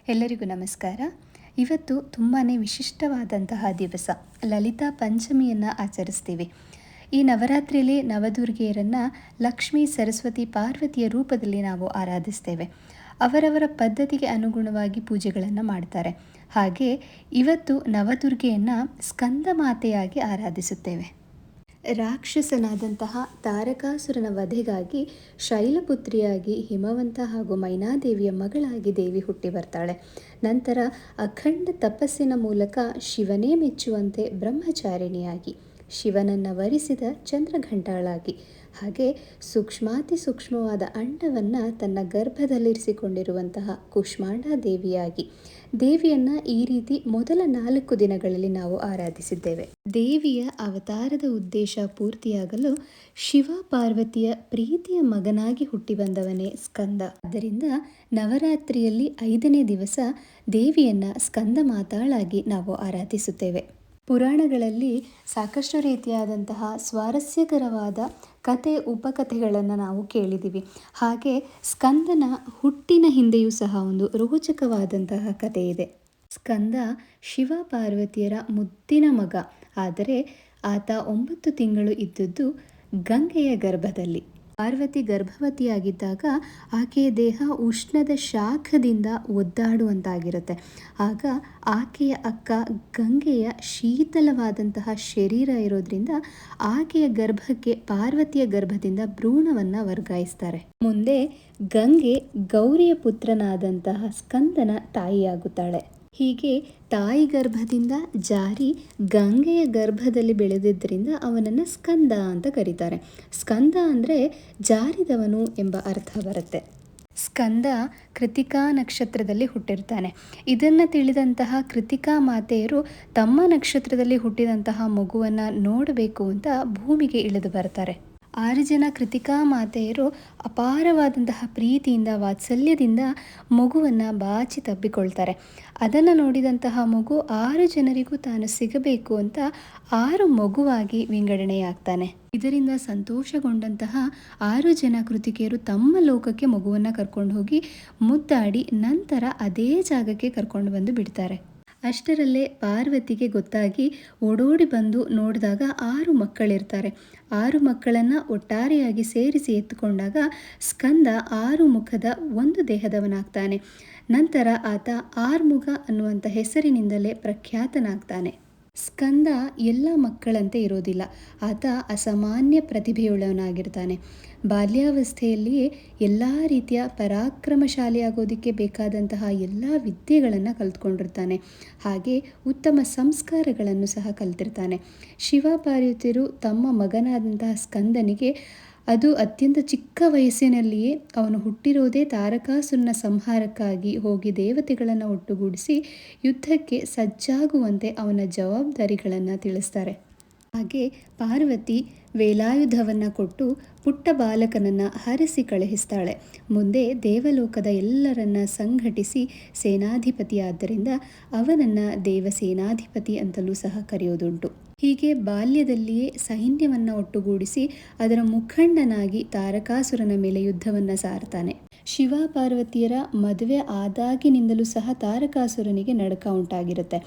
ಎಲ್ಲರಿಗೂ ನಮಸ್ಕಾರ. ಇವತ್ತು ತುಂಬಾ ವಿಶಿಷ್ಟವಾದಂತಹ ದಿವಸ, ಲಲಿತಾ ಪಂಚಮಿಯನ್ನು ಆಚರಿಸ್ತೀವಿ. ಈ ನವರಾತ್ರಿಯಲ್ಲಿ ನವದುರ್ಗೆಯರನ್ನು ಲಕ್ಷ್ಮೀ, ಸರಸ್ವತಿ, ಪಾರ್ವತಿಯ ರೂಪದಲ್ಲಿ ನಾವು ಆರಾಧಿಸ್ತೇವೆ. ಅವರವರ ಪದ್ಧತಿಗೆ ಅನುಗುಣವಾಗಿ ಪೂಜೆಗಳನ್ನು ಮಾಡ್ತಾರೆ. ಹಾಗೆ ಇವತ್ತು ನವದುರ್ಗೆಯನ್ನು ಸ್ಕಂದ ಮಾತೆಯಾಗಿ ಆರಾಧಿಸುತ್ತೇವೆ. ರಾಕ್ಷಸನಾದಂತಹ ತಾರಕಾಸುರನ ವಧೆಗಾಗಿ ಶೈಲಪುತ್ರಿಯಾಗಿ ಹಿಮವಂತ ಹಾಗೂ ಮೈನಾದೇವಿಯ ಮಗಳಾಗಿ ದೇವಿ ಹುಟ್ಟಿ ಬರ್ತಾಳೆ. ನಂತರ ಅಖಂಡ ತಪಸ್ಸಿನ ಮೂಲಕ ಶಿವನೇ ಮೆಚ್ಚುವಂತೆ ಬ್ರಹ್ಮಚಾರಿಣಿಯಾಗಿ, ಶಿವನನ್ನು ವರಿಸಿದ ಚಂದ್ರಘಂಟಾಳಾಗಿ, ಹಾಗೆ ಸೂಕ್ಷ್ಮಾತಿ ಸೂಕ್ಷ್ಮವಾದ ಅಂಡವನ್ನು ತನ್ನ ಗರ್ಭದಲ್ಲಿರಿಸಿಕೊಂಡಿರುವಂತಹ ಕೂಷ್ಮಾಂಡ ದೇವಿಯಾಗಿ, ದೇವಿಯನ್ನು ಈ ರೀತಿ ಮೊದಲ 4 ದಿನಗಳಲ್ಲಿ ನಾವು ಆರಾಧಿಸಿದ್ದೇವೆ. ದೇವಿಯ ಅವತಾರದ ಉದ್ದೇಶ ಪೂರ್ತಿಯಾಗಲು ಶಿವ ಪಾರ್ವತಿಯ ಪ್ರೀತಿಯ ಮಗನಾಗಿ ಹುಟ್ಟಿ ಬಂದವನೇ ಸ್ಕಂದ. ಆದ್ದರಿಂದ ನವರಾತ್ರಿಯಲ್ಲಿ 5ನೇ ದಿವಸ ದೇವಿಯನ್ನು ಸ್ಕಂದ ಮಾತಾಳಾಗಿ ನಾವು ಆರಾಧಿಸುತ್ತೇವೆ. ಪುರಾಣಗಳಲ್ಲಿ ಸಾಕಷ್ಟು ರೀತಿಯಾದಂತಹ ಸ್ವಾರಸ್ಯಕರವಾದ ಕತೆ, ಉಪಕಥೆಗಳನ್ನು ನಾವು ಕೇಳಿದ್ದೀವಿ. ಹಾಗೆ ಸ್ಕಂದನ ಹುಟ್ಟಿನ ಹಿಂದೆಯೂ ಸಹ ಒಂದು ರೋಚಕವಾದಂತಹ ಕಥೆ ಇದೆ. ಸ್ಕಂದ ಶಿವ ಪಾರ್ವತಿಯರ ಮುದ್ದಿನ ಮಗ, ಆದರೆ ಆತ 9 ತಿಂಗಳು ಇದ್ದದ್ದು ಗಂಗೆಯ ಗರ್ಭದಲ್ಲಿ. ಪಾರ್ವತಿ ಗರ್ಭವತಿಯಾಗಿದ್ದಾಗ ಆಕೆಯ ದೇಹ ಉಷ್ಣದ ಶಾಖದಿಂದ ಒದ್ದಾಡುವಂತಾಗಿರುತ್ತೆ. ಆಗ ಆಕೆಯ ಅಕ್ಕ ಗಂಗೆಯ ಶೀತಲವಾದಂತಹ ಶರೀರ ಇರೋದ್ರಿಂದ ಆಕೆಯ ಗರ್ಭಕ್ಕೆ ಪಾರ್ವತಿಯ ಗರ್ಭದಿಂದ ಭ್ರೂಣವನ್ನು ವರ್ಗಾಯಿಸ್ತಾರೆ. ಮುಂದೆ ಗಂಗೆ ಗೌರಿಯ ಪುತ್ರನಾದಂತಹ ಸ್ಕಂದನ ತಾಯಿಯಾಗುತ್ತಾಳೆ. ಹೀಗೆ ತಾಯಿ ಗರ್ಭದಿಂದ ಜಾರಿ ಗಂಗೆಯ ಗರ್ಭದಲ್ಲಿ ಬೆಳೆದಿದ್ದರಿಂದ ಅವನನ್ನು ಸ್ಕಂದ ಅಂತ ಕರೀತಾರೆ. ಸ್ಕಂದ ಅಂದರೆ ಜಾರಿದವನು ಎಂಬ ಅರ್ಥ ಬರುತ್ತೆ. ಸ್ಕಂದ ಕೃತಿಕಾ ನಕ್ಷತ್ರದಲ್ಲಿ ಹುಟ್ಟಿರ್ತಾನೆ. ಇದನ್ನು ತಿಳಿದಂತಹ ಕೃತಿಕಾ ಮಾತೆಯರು ತಮ್ಮ ನಕ್ಷತ್ರದಲ್ಲಿ ಹುಟ್ಟಿದಂತಹ ಮಗುವನ್ನು ನೋಡಬೇಕು ಅಂತ ಭೂಮಿಗೆ ಇಳಿದು ಬರ್ತಾರೆ. 6 ಜನ ಕೃತಿಕಾ ಮಾತೆಯರು ಅಪಾರವಾದಂತಹ ಪ್ರೀತಿಯಿಂದ, ವಾತ್ಸಲ್ಯದಿಂದ ಮಗುವನ್ನು ಬಾಚಿ ತಬ್ಬಿಕೊಳ್ತಾರೆ. ಅದನ್ನು ನೋಡಿದಂತಹ ಮಗು 6 ಜನರಿಗೂ ತಾನು ಸಿಗಬೇಕು ಅಂತ 6 ಮಗುವಾಗಿ ವಿಂಗಡಣೆಯಾಗ್ತಾನೆ. ಇದರಿಂದ ಸಂತೋಷಗೊಂಡಂತಹ 6 ಜನ ಕೃತಿಕೆಯರು ತಮ್ಮ ಲೋಕಕ್ಕೆ ಮಗುವನ್ನು ಕರ್ಕೊಂಡು ಹೋಗಿ ಮುದ್ದಾಡಿ ನಂತರ ಅದೇ ಜಾಗಕ್ಕೆ ಕರ್ಕೊಂಡು ಬಂದು ಬಿಡ್ತಾರೆ. ಅಷ್ಟರಲ್ಲೇ ಪಾರ್ವತಿಗೆ ಗೊತ್ತಾಗಿ ಓಡೋಡಿ ಬಂದು ನೋಡಿದಾಗ 6 ಮಕ್ಕಳಿರ್ತಾರೆ. 6 ಮಕ್ಕಳನ್ನು ಒಟ್ಟಾರೆಯಾಗಿ ಸೇರಿಸಿ ಎತ್ತುಕೊಂಡಾಗ ಸ್ಕಂದ 6 ಮುಖದ ಒಂದು ದೇಹದವನಾಗ್ತಾನೆ. ನಂತರ ಆತ ಆರ್ಮುಗ ಅನ್ನುವಂಥ ಹೆಸರಿನಿಂದಲೇ ಪ್ರಖ್ಯಾತನಾಗ್ತಾನೆ. ಸ್ಕಂದ ಎಲ್ಲ ಮಕ್ಕಳಂತೆ ಇರೋದಿಲ್ಲ. ಆತ ಅಸಾಮಾನ್ಯ ಪ್ರತಿಭೆಯುಳ್ಳವನಾಗಿರ್ತಾನೆ. ಬಾಲ್ಯಾವಸ್ಥೆಯಲ್ಲಿಯೇ ಎಲ್ಲ ರೀತಿಯ ಪರಾಕ್ರಮಶಾಲಿಯಾಗೋದಕ್ಕೆ ಬೇಕಾದಂತಹ ಎಲ್ಲ ವಿದ್ಯೆಗಳನ್ನು ಕಲ್ತ್ಕೊಂಡಿರ್ತಾನೆ. ಹಾಗೆ ಉತ್ತಮ ಸಂಸ್ಕಾರಗಳನ್ನು ಸಹ ಕಲ್ತಿರ್ತಾನೆ. ಶಿವ ಪಾರ್ವತಿಯರು ತಮ್ಮ ಮಗನಾದಂತಹ ಸ್ಕಂದನಿಗೆ, ಅದು ಅತ್ಯಂತ ಚಿಕ್ಕ ವಯಸ್ಸಿನಲ್ಲಿಯೇ ಅವನು ಹುಟ್ಟಿರೋದೇ ತಾರಕಾಸುರನ ಸಂಹಾರಕ್ಕಾಗಿ, ಹೋಗಿ ದೇವತೆಗಳನ್ನು ಒಟ್ಟುಗೂಡಿಸಿ ಯುದ್ಧಕ್ಕೆ ಸಜ್ಜಾಗುವಂತೆ ಅವನ ಜವಾಬ್ದಾರಿಗಳನ್ನು ತಿಳಿಸ್ತಾರೆ. ಹಾಗೆ ಪಾರ್ವತಿ ವೇಲಾಯುಧವನ್ನು ಕೊಟ್ಟು ಪುಟ್ಟ ಬಾಲಕನನ್ನು ಹರಿಸಿ ಕಳುಹಿಸ್ತಾಳೆ. ಮುಂದೆ ದೇವಲೋಕದ ಎಲ್ಲರನ್ನ ಸಂಘಟಿಸಿ ಸೇನಾಧಿಪತಿಯಾದ್ದರಿಂದ ಅವನನ್ನು ದೇವಸೇನಾಧಿಪತಿ ಅಂತಲೂ ಸಹ ಕರೆಯೋದುಂಟು. ಹೀಗೆ ಬಾಲ್ಯದಲ್ಲಿಯೇ ಸೈನ್ಯವನ್ನು ಒಟ್ಟುಗೂಡಿಸಿ ಅದರ ಮುಖಂಡನಾಗಿ ತಾರಕಾಸುರನ ಮೇಲೆ ಯುದ್ಧವನ್ನು ಸಾರ್ತಾನೆ. ಶಿವ ಪಾರ್ವತಿಯರ ಮದುವೆ ಆದಾಗಿನಿಂದಲೂ ಸಹ ತಾರಕಾಸುರನಿಗೆ ನಡುಕ ಉಂಟಾಗಿರುತ್ತೆ.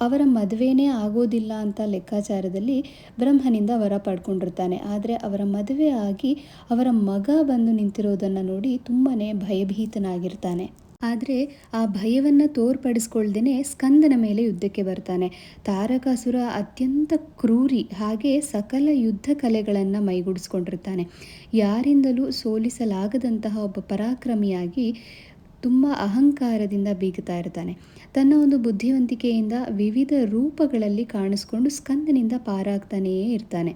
ಅವರ ಮದುವೆನೇ ಆಗೋದಿಲ್ಲ ಅಂತ ಲೆಕ್ಕಾಚಾರದಲ್ಲಿ ಬ್ರಹ್ಮನಿಂದ ವರ ಪಡ್ಕೊಂಡಿರ್ತಾನೆ. ಆದರೆ ಅವರ ಮದುವೆ ಆಗಿ ಅವರ ಮಗ ಬಂದು ನಿಂತಿರೋದನ್ನು ನೋಡಿ ತುಂಬಾ ಭಯಭೀತನಾಗಿರ್ತಾನೆ. ಆದರೆ ಆ ಭಯವನ್ನು ತೋರ್ಪಡಿಸ್ಕೊಳ್ದೇನೆ ಸ್ಕಂದನ ಮೇಲೆ ಯುದ್ಧಕ್ಕೆ ಬರ್ತಾನೆ. ತಾರಕಾಸುರ ಅತ್ಯಂತ ಕ್ರೂರಿ, ಹಾಗೆ ಸಕಲ ಯುದ್ಧ ಕಲೆಗಳನ್ನು ಮೈಗೂಡಿಸ್ಕೊಂಡಿರ್ತಾನೆ. ಯಾರಿಂದಲೂ ಸೋಲಿಸಲಾಗದಂತಹ ಒಬ್ಬ ಪರಾಕ್ರಮಿಯಾಗಿ ತುಂಬ ಅಹಂಕಾರದಿಂದ ಬೀಗ್ತಾ ಇರ್ತಾನೆ. ತನ್ನ ಒಂದು ಬುದ್ಧಿವಂತಿಕೆಯಿಂದ ವಿವಿಧ ರೂಪಗಳಲ್ಲಿ ಕಾಣಿಸ್ಕೊಂಡು ಸ್ಕಂದನಿಂದ ಪಾರಾಗ್ತಾನೇ ಇರ್ತಾನೆ.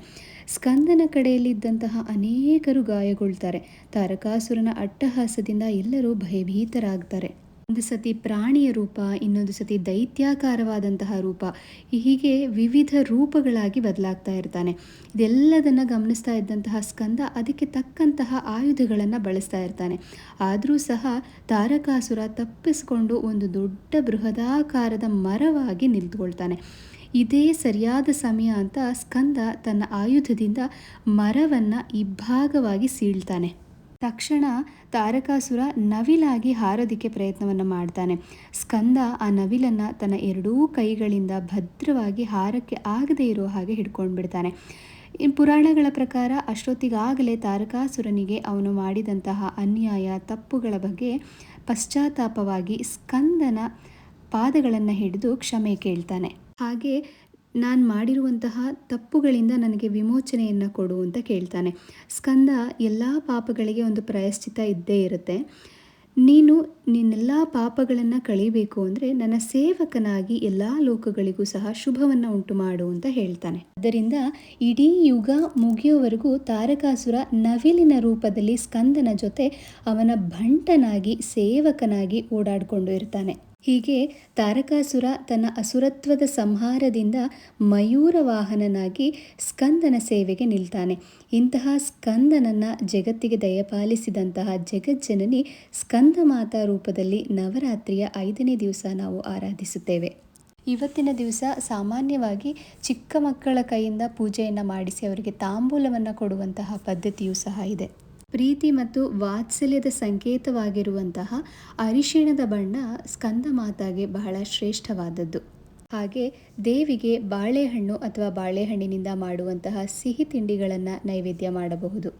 ಸ್ಕಂದನ ಕಡೆಯಲ್ಲಿದ್ದಂತಹ ಅನೇಕರು ಗಾಯಗೊಳ್ತಾರೆ. ತಾರಕಾಸುರನ ಅಟ್ಟಹಾಸದಿಂದ ಎಲ್ಲರೂ ಭಯಭೀತರಾಗ್ತಾರೆ. ಒಂದು ಸತಿ ಪ್ರಾಣಿಯ ರೂಪ, ಇನ್ನೊಂದು ಸತಿ ದೈತ್ಯಾಕಾರವಾದಂತಹ ರೂಪ, ಹೀಗೆ ವಿವಿಧ ರೂಪಗಳಾಗಿ ಬದಲಾಗ್ತಾ ಇರ್ತಾನೆ. ಇದೆಲ್ಲದನ್ನು ಗಮನಿಸ್ತಾ ಇದ್ದಂತಹ ಸ್ಕಂದ ಅದಕ್ಕೆ ತಕ್ಕಂತಹ ಆಯುಧಗಳನ್ನು ಬಳಸ್ತಾ ಇರ್ತಾನೆ. ಆದರೂ ಸಹ ತಾರಕಾಸುರ ತಪ್ಪಿಸಿಕೊಂಡು ಒಂದು ದೊಡ್ಡ ಬೃಹದಾಕಾರದ ಮರವಾಗಿ ನಿಂತುಕೊಳ್ತಾನೆ. ಇದೇ ಸರಿಯಾದ ಸಮಯ ಅಂತ ಸ್ಕಂದ ತನ್ನ ಆಯುಧದಿಂದ ಮರವನ್ನು ಇಬ್ಬಾಗವಾಗಿ ಸೀಳ್ತಾನೆ. ತಕ್ಷಣ ತಾರಕಾಸುರ ನವಿಲಾಗಿ ಹಾರೋದಕ್ಕೆ ಪ್ರಯತ್ನವನ್ನು ಮಾಡ್ತಾನೆ. ಸ್ಕಂದ ಆ ನವಿಲನ್ನು ತನ್ನ ಎರಡೂ ಕೈಗಳಿಂದ ಭದ್ರವಾಗಿ ಹಾರಕ್ಕೆ ಆಗದೇ ಇರೋ ಹಾಗೆ ಹಿಡ್ಕೊಂಡು ಬಿಡ್ತಾನೆ. ಪುರಾಣಗಳ ಪ್ರಕಾರ ಅಷ್ಟೊತ್ತಿಗಾಗಲೇ ತಾರಕಾಸುರನಿಗೆ ಅವನು ಮಾಡಿದಂತಹ ಅನ್ಯಾಯ ತಪ್ಪುಗಳ ಬಗ್ಗೆ ಪಶ್ಚಾತ್ತಾಪವಾಗಿ ಸ್ಕಂದನ ಪಾದಗಳನ್ನು ಹಿಡಿದು ಕ್ಷಮೆ ಕೇಳ್ತಾನೆ. ಹಾಗೆ ನಾನು ಮಾಡಿರುವಂತಹ ತಪ್ಪುಗಳಿಂದ ನನಗೆ ವಿಮೋಚನೆಯನ್ನು ಕೊಡು ಅಂತ ಕೇಳ್ತಾನೆ. ಸ್ಕಂದ ಎಲ್ಲ ಪಾಪಗಳಿಗೆ ಒಂದು ಪ್ರಾಯಶ್ಚಿತ್ತ ಇದ್ದೇ ಇರುತ್ತೆ. ನೀನು ನಿನ್ನೆಲ್ಲ ಪಾಪಗಳನ್ನು ಕಳೀಬೇಕು ಅಂದರೆ ನನ್ನ ಸೇವಕನಾಗಿ ಎಲ್ಲ ಲೋಕಗಳಿಗೂ ಸಹ ಶುಭವನ್ನು ಉಂಟು ಮಾಡು ಅಂತ ಹೇಳ್ತಾನೆ. ಆದ್ದರಿಂದ ಇಡೀ ಯುಗ ಮುಗಿಯೋವರೆಗೂ ತಾರಕಾಸುರ ನವಿಲಿನ ರೂಪದಲ್ಲಿ ಸ್ಕಂದನ ಜೊತೆ ಅವನ ಭಂಟನಾಗಿ ಸೇವಕನಾಗಿ ಓಡಾಡಿಕೊಂಡು ಇರ್ತಾನೆ. ಹೀಗೆ ತಾರಕಾಸುರ ತನ್ನ ಅಸುರತ್ವದ ಸಂಹಾರದಿಂದ ಮಯೂರ ವಾಹನನಾಗಿ ಸ್ಕಂದನ ಸೇವೆಗೆ ನಿಲ್ತಾನೆ. ಇಂತಹ ಸ್ಕಂದನನ್ನು ಜಗತ್ತಿಗೆ ದಯಪಾಲಿಸಿದಂತಹ ಜಗಜ್ಜನನಿ ಸ್ಕಂದ ಮಾತಾ ರೂಪದಲ್ಲಿ ನವರಾತ್ರಿಯ 5ನೇ ದಿವಸ ನಾವು ಆರಾಧಿಸುತ್ತೇವೆ. ಇವತ್ತಿನ ದಿವಸ ಸಾಮಾನ್ಯವಾಗಿ ಚಿಕ್ಕ ಮಕ್ಕಳ ಕೈಯಿಂದ ಪೂಜೆಯನ್ನು ಮಾಡಿಸಿ ಅವರಿಗೆ ತಾಂಬೂಲವನ್ನು ಕೊಡುವಂತಹ ಪದ್ಧತಿಯೂ ಸಹ ಇದೆ. ಪ್ರೀತಿ ಮತ್ತು ವಾತ್ಸಲ್ಯದ ಸಂಕೇತವಾಗಿರುವಂತಹ ಅರಿಶಿಣದ ಬಣ್ಣ ಸ್ಕಂದ ಮಾತಾಗೆ ಬಹಳ ಶ್ರೇಷ್ಠವಾದದ್ದು. ಹಾಗೆ ದೇವಿಗೆ ಬಾಳೆಹಣ್ಣು ಅಥವಾ ಬಾಳೆಹಣ್ಣಿನಿಂದ ಮಾಡುವಂತಹ ಸಿಹಿ ತಿಂಡಿಗಳನ್ನು ನೈವೇದ್ಯ ಮಾಡಬಹುದು.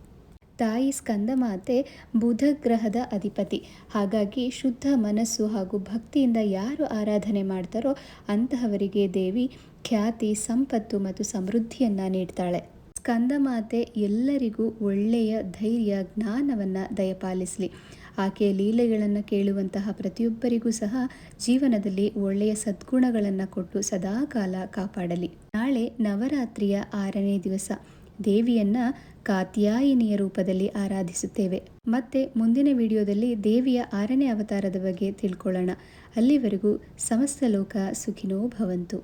ತಾಯಿ ಸ್ಕಂದ ಮಾತೆ ಬುಧ ಗ್ರಹದ ಅಧಿಪತಿ. ಹಾಗಾಗಿ ಶುದ್ಧ ಮನಸ್ಸು ಹಾಗೂ ಭಕ್ತಿಯಿಂದ ಯಾರು ಆರಾಧನೆ ಮಾಡ್ತಾರೋ ಅಂತಹವರಿಗೆ ದೇವಿ ಖ್ಯಾತಿ, ಸಂಪತ್ತು ಮತ್ತು ಸಮೃದ್ಧಿಯನ್ನು ನೀಡ್ತಾಳೆ. ಸ್ಕಂದ ಮಾತೆ ಎಲ್ಲರಿಗೂ ಒಳ್ಳೆಯ ಧೈರ್ಯ, ಜ್ಞಾನವನ್ನು ದಯಪಾಲಿಸಲಿ. ಆಕೆಯ ಲೀಲೆಗಳನ್ನು ಕೇಳುವಂತಹ ಪ್ರತಿಯೊಬ್ಬರಿಗೂ ಸಹ ಜೀವನದಲ್ಲಿ ಒಳ್ಳೆಯ ಸದ್ಗುಣಗಳನ್ನು ಕೊಟ್ಟು ಸದಾಕಾಲ ಕಾಪಾಡಲಿ. ನಾಳೆ ನವರಾತ್ರಿಯ 6ನೇ ದಿವಸ ದೇವಿಯನ್ನು ಕಾತ್ಯಾಯಿನಿಯ ರೂಪದಲ್ಲಿ ಆರಾಧಿಸುತ್ತೇವೆ. ಮತ್ತೆ ಮುಂದಿನ ವಿಡಿಯೋದಲ್ಲಿ ದೇವಿಯ 6ನೇ ಅವತಾರದ ಬಗ್ಗೆ ತಿಳ್ಕೊಳ್ಳೋಣ. ಅಲ್ಲಿವರೆಗೂ ಸಮಸ್ತ ಲೋಕ ಸುಖಿನೋ ಭವಂತು.